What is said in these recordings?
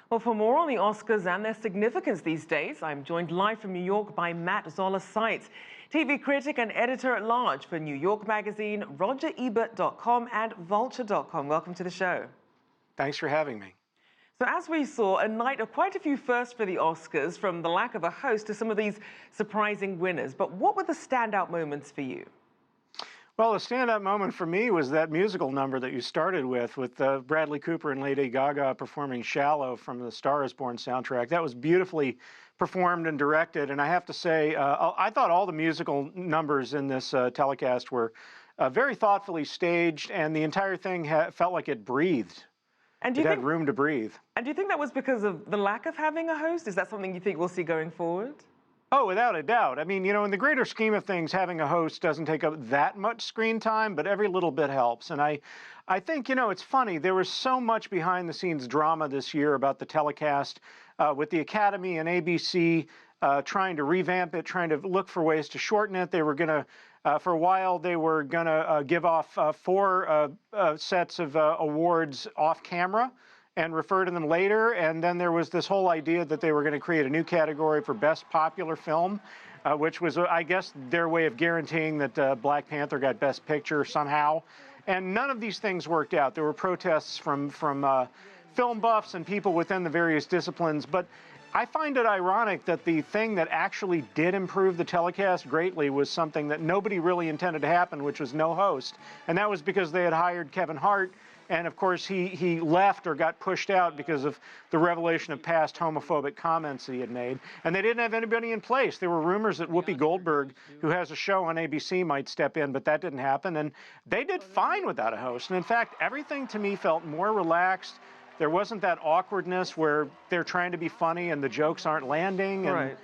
Well, for more on the Oscars and their significance these days, I'm joined live from New York by Zoller Seitz, TV critic and editor-at-large for New York Magazine, RogerEbert.com, and Vulture.com. Welcome to the show. Thanks for having me. So as we saw, a night of quite a few firsts for the Oscars, from the lack of a host to some of these surprising winners. But what were the standout moments for you? Well, the standout moment for me was that musical number that you started with Bradley Cooper and Lady Gaga performing Shallow from the Star is Born soundtrack. That was beautifully performed and directed, and I have to say, I thought all the musical numbers in this telecast were very thoughtfully staged, and the entire thing felt like it breathed. And it had room to breathe. And do you think that was because of the lack of having a host? Is that something you think we'll see going forward? Oh, without a doubt. I mean, you know, in the greater scheme of things, having a host doesn't take up that much screen time, but every little bit helps. And I think, you know, it's funny. There was so much behind-the-scenes drama this year about the telecast with the Academy and ABC trying to revamp it, trying to look for ways to shorten it. They were going to, for a while, they were going to give off four sets of awards off camera and refer to them later. And then there was this whole idea that they were going to create a new category for Best Popular Film, which was, I guess, their way of guaranteeing that Black Panther got Best Picture somehow. And none of these things worked out. There were protests from film buffs and people within the various disciplines. But I find it ironic that the thing that actually did improve the telecast greatly was something that nobody really intended to happen, which was no host. And that was because they had hired Kevin Hart. And of course, he left or got pushed out because of the revelation of past homophobic comments that he had made. And they didn't have anybody in place. There were rumors that Whoopi Goldberg, who has a show on ABC, might step in, but that didn't happen. And they did fine without a host. And in fact, everything to me felt more relaxed. There wasn't that awkwardness where they're trying to be funny and the jokes aren't landing. And, right.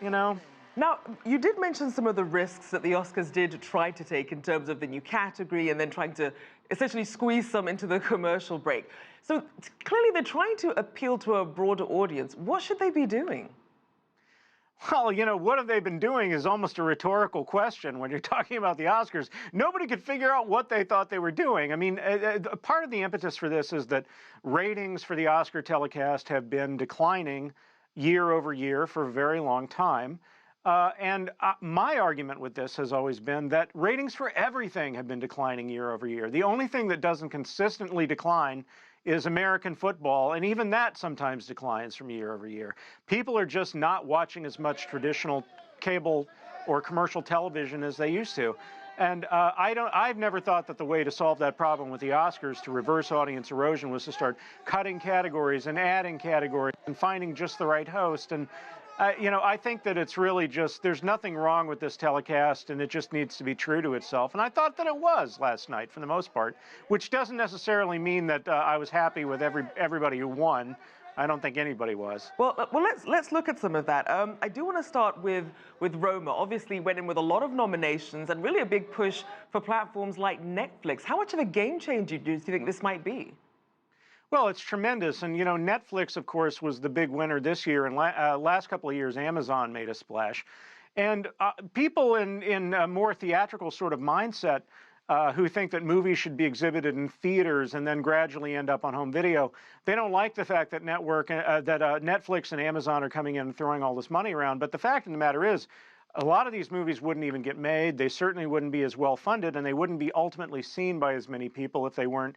You know. Now, you did mention some of the risks that the Oscars did try to take in terms of the new category and then trying to essentially squeeze some into the commercial break. So clearly they're trying to appeal to a broader audience. What should they be doing? Well, you know, what have they been doing is almost a rhetorical question when you're talking about the Oscars. Nobody could figure out what they thought they were doing. I mean, part of the impetus for this is that ratings for the Oscar telecast have been declining year over year for a very long time. My argument with this has always been that ratings for everything have been declining year over year. The only thing that doesn't consistently decline is American football, and even that sometimes declines from year over year. People are just not watching as much traditional cable or commercial television as they used to. And I've never thought that the way to solve that problem with the Oscars, to reverse audience erosion, was to start cutting categories and adding categories and finding just the right host. And you know, I think that it's really just, there's nothing wrong with this telecast, and it just needs to be true to itself. And I thought that it was last night, for the most part, which doesn't necessarily mean that I was happy with everybody who won. I don't think anybody was. Well, let's look at some of that. I do want to start with Roma. Obviously went in with a lot of nominations and really a big push for platforms like Netflix. How much of a game changer do you think this might be? Well, it's tremendous. And, you know, Netflix, of course, was the big winner this year. And last couple of years, Amazon made a splash. And people in a more theatrical sort of mindset who think that movies should be exhibited in theaters and then gradually end up on home video, they don't like the fact that Netflix and Amazon are coming in and throwing all this money around. But the fact of the matter is, a lot of these movies wouldn't even get made. They certainly wouldn't be as well funded, and they wouldn't be ultimately seen by as many people if they weren't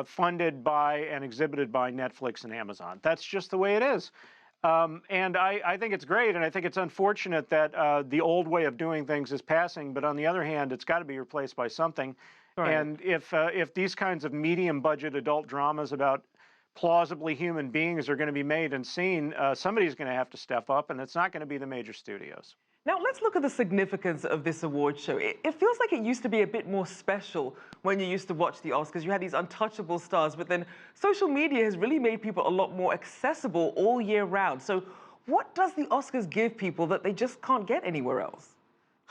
funded by and exhibited by Netflix and Amazon. That's just the way it is. And I think it's great, and I think it's unfortunate that the old way of doing things is passing, but on the other hand, it's got to be replaced by something. Right. And if these kinds of medium-budget adult dramas about plausibly human beings are going to be made and seen, somebody's going to have to step up, and it's not going to be the major studios. Now, let's look at the significance of this award show. It feels like it used to be a bit more special when you used to watch the Oscars. You had these untouchable stars, but then social media has really made people a lot more accessible all year round. So what does the Oscars give people that they just can't get anywhere else?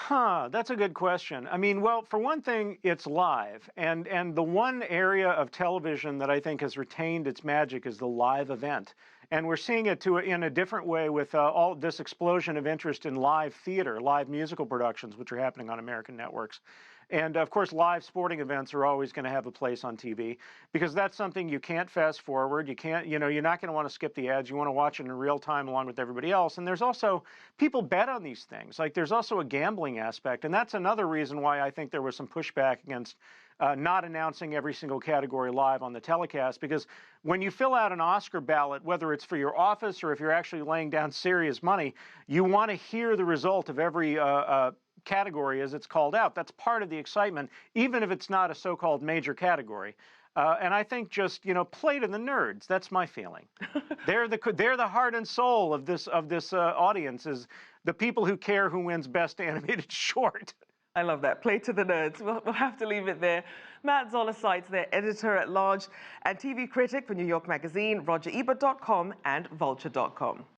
That's a good question. I mean, well, for one thing, it's live. And the one area of television that I think has retained its magic is the live event. And we're seeing it in a different way with all this explosion of interest in live theater, live musical productions, which are happening on American networks. And of course, live sporting events are always going to have a place on TV because that's something you can't fast forward. You can't, you know, you're not going to want to skip the ads. You want to watch it in real time along with everybody else. And there's also, people bet on these things. Like there's also a gambling aspect. And that's another reason why I think there was some pushback against not announcing every single category live on the telecast, because when you fill out an Oscar ballot, whether it's for your office or if you're actually laying down serious money, you want to hear the result of every category as it's called out. That's part of the excitement, even if it's not a so-called major category. And I think just, you know, play to the nerds. That's my feeling. They're the heart and soul of this audience, is the people who care who wins Best Animated Short. I love that. Play to the nerds. We'll have to leave it there. Matt Zoller Seitz, their editor-at-large and TV critic for New York Magazine, RogerEbert.com and Vulture.com.